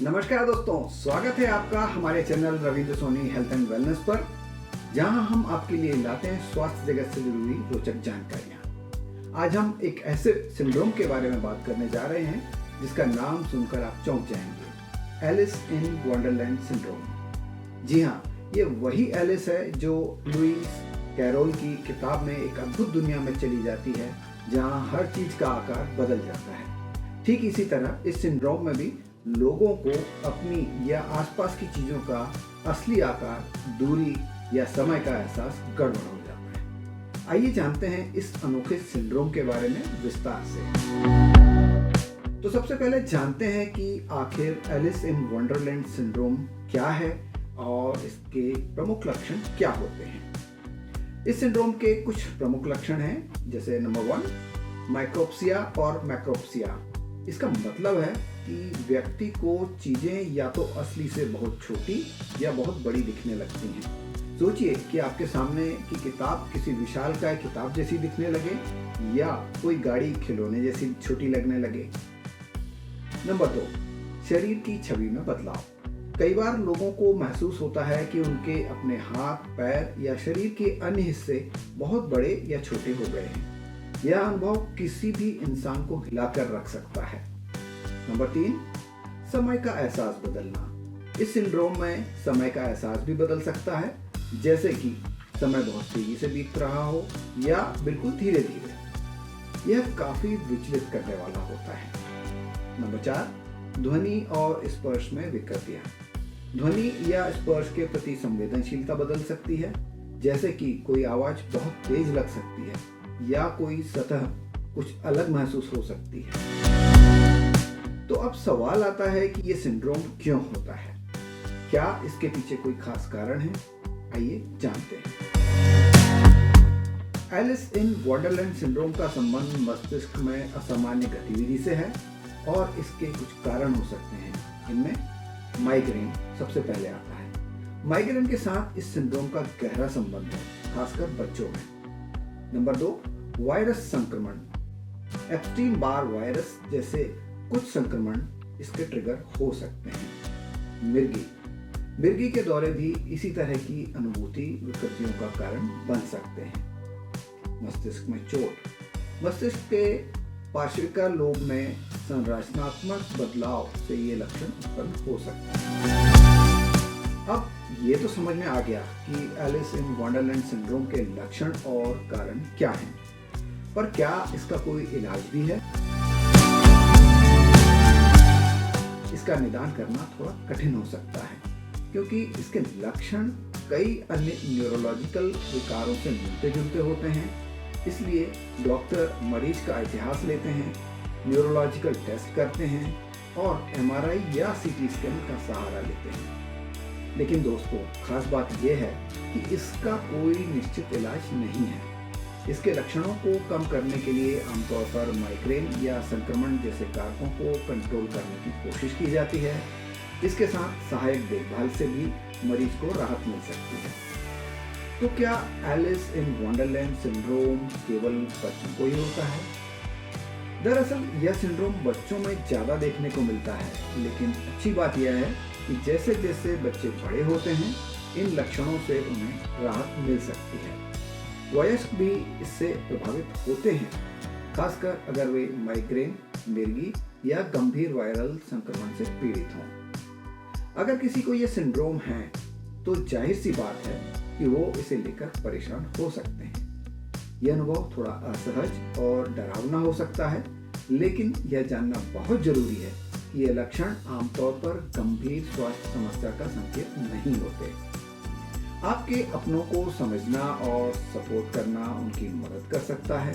नमस्कार दोस्तों, स्वागत है आपका हमारे channel Ravindra Soni health and wellness पर, जहां हम आपके लिए लाते हैं स्वास्थ्य जगत से जुड़ी हुई रोचक जानकारियां। आज हम एक ऐसे सिंड्रोम के बारे में बात करने जा रहे हैं जिसका नाम सुनकर आप चौंक जाएंगे, एलिस इन वंडरलैंड सिंड्रोम। जी हाँ, ये वही एलिस है जो लुईस कैरोल की किताब में एक अद्भुत दुनिया में चली जाती है, जहाँ हर चीज का आकार बदल जाता है। ठीक इसी तरह इस सिंड्रोम में भी लोगों को अपनी या आसपास की चीजों का असली आकार, दूरी या समय का एहसास गड़बड़ हो जाता है। आइए जानते हैं इस अनोखे सिंड्रोम के बारे में विस्तार से। तो सबसे पहले जानते हैं कि आखिर एलिस इन वंडरलैंड सिंड्रोम क्या है और इसके प्रमुख लक्षण क्या होते हैं। इस सिंड्रोम के कुछ प्रमुख लक्षण हैं, जैसे नंबर 1, माइक्रोप्सिया और मैक्रोप्सिया। इसका मतलब है कि व्यक्ति को चीजें या तो असली से बहुत छोटी या बहुत बड़ी दिखने लगती हैं। सोचिए कि आपके सामने की किताब किसी विशालकाय किताब जैसी दिखने लगे या कोई गाड़ी खिलौने जैसी छोटी लगने लगे। नंबर 2, शरीर की छवि में बदलाव। कई बार लोगों को महसूस होता है कि उनके अपने हाथ, पैर या शरीर के अन्य हिस्से बहुत बड़े या छोटे हो गए हैं। यह अनुभव किसी भी इंसान को हिलाकर रख सकता है। नंबर 3, समय का एहसास बदलना। इस सिंड्रोम में समय का एहसास भी बदल सकता है, जैसे कि समय बहुत तेजी से बीत रहा हो या बिल्कुल धीरे धीरे। यह काफी विचलित करने वाला होता है। नंबर 4, ध्वनि और स्पर्श में विकृतियां। ध्वनि या स्पर्श के प्रति संवेदनशीलता बदल सकती है, जैसे कि कोई आवाज बहुत तेज लग सकती है या कोई सतह कुछ अलग महसूस हो सकती है। तो अब सवाल आता है कि ये सिंड्रोम क्यों होता है? क्या इसके पीछे कोई खास कारण है? आइए जानते हैं। एलिस इन वंडरलैंड सिंड्रोम का संबंध मस्तिष्क में असामान्य गतिविधि से है और इसके कुछ कारण हो सकते हैं। इनमें माइग्रेन सबसे पहले आता है। माइग्रेन के साथ इस सिंड्रोम का गहरा संबंध है, खासकर बच्चों में। नंबर 2, वायरस संक्रमण। एप्स्टीन बार वायरस जैसे कुछ संक्रमण इसके ट्रिगर हो सकते हैं। मिर्गी के दौरे भी इसी तरह की अनुभूति विकृतियों का कारण बन सकते हैं। मस्तिष्क में चोट। मस्तिष्क के पार्श्विका लोब में संरचनात्मक बदलाव से ये लक्षण उत्पन्न हो सकते हैं। अब ये तो समझ में आ गया कि एलिस इन वंडरलैंड सिंड्रोम के लक्षण और कारण क्या हैं, पर क्या इसका कोई इलाज भी है? इसका निदान करना थोड़ा कठिन हो सकता है, क्योंकि इसके लक्षण कई अन्य न्यूरोलॉजिकल विकारों से मिलते जुलते होते हैं। इसलिए डॉक्टर मरीज का इतिहास लेते हैं, न्यूरोलॉजिकल टेस्ट करते हैं और एमआरआई या सीटी स्कैन का सहारा लेते हैं। लेकिन दोस्तों, खास बात यह है कि इसका कोई निश्चित इलाज नहीं है। इसके लक्षणों को कम करने के लिए आमतौर पर माइग्रेन या संक्रमण जैसे कारकों को कंट्रोल करने की कोशिश की जाती है। इसके साथ सहायक देखभाल से भी मरीज को राहत मिल सकती है। तो क्या एलिस इन वंडरलैंड सिंड्रोम केवल बच्चों को ही होता है? दरअसल यह सिंड्रोम बच्चों में ज्यादा देखने को मिलता है, लेकिन अच्छी बात यह है कि जैसे जैसे बच्चे बड़े होते हैं, इन लक्षणों से उन्हें राहत मिल सकती है। वयस्क भी इससे प्रभावित होते हैं, खासकर अगर वे माइग्रेन, मिर्गी या गंभीर वायरल संक्रमण से पीड़ित हों। अगर किसी को यह सिंड्रोम है, तो जाहिर सी बात है कि वो इसे लेकर परेशान हो सकते हैं। यह अनुभव थोड़ा असहज और डरावना हो सकता है, लेकिन यह जानना बहुत जरूरी है कि ये लक्षण आमतौर पर गंभीर स्वास्थ्य समस्या का संकेत नहीं होते। आपके अपनों को समझना और सपोर्ट करना उनकी मदद कर सकता है।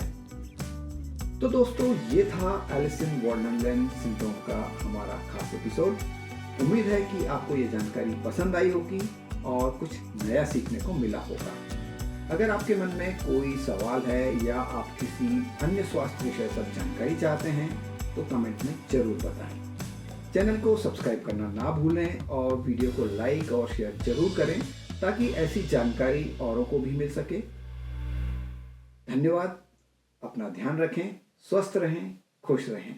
तो दोस्तों, ये था एलिस इन वंडरलैंड सिंड्रोम का हमारा खास एपिसोड। उम्मीद है कि आपको ये जानकारी पसंद आई होगी और कुछ नया सीखने को मिला होगा। अगर आपके मन में कोई सवाल है या आप किसी अन्य स्वास्थ्य विषय पर जानकारी चाहते हैं, तो कमेंट में जरूर बताएं। चैनल को सब्सक्राइब करना ना भूलें और वीडियो को लाइक और शेयर जरूर करें, ताकि ऐसी जानकारी औरों को भी मिल सके। धन्यवाद। अपना ध्यान रखें, स्वस्थ रहें, खुश रहें।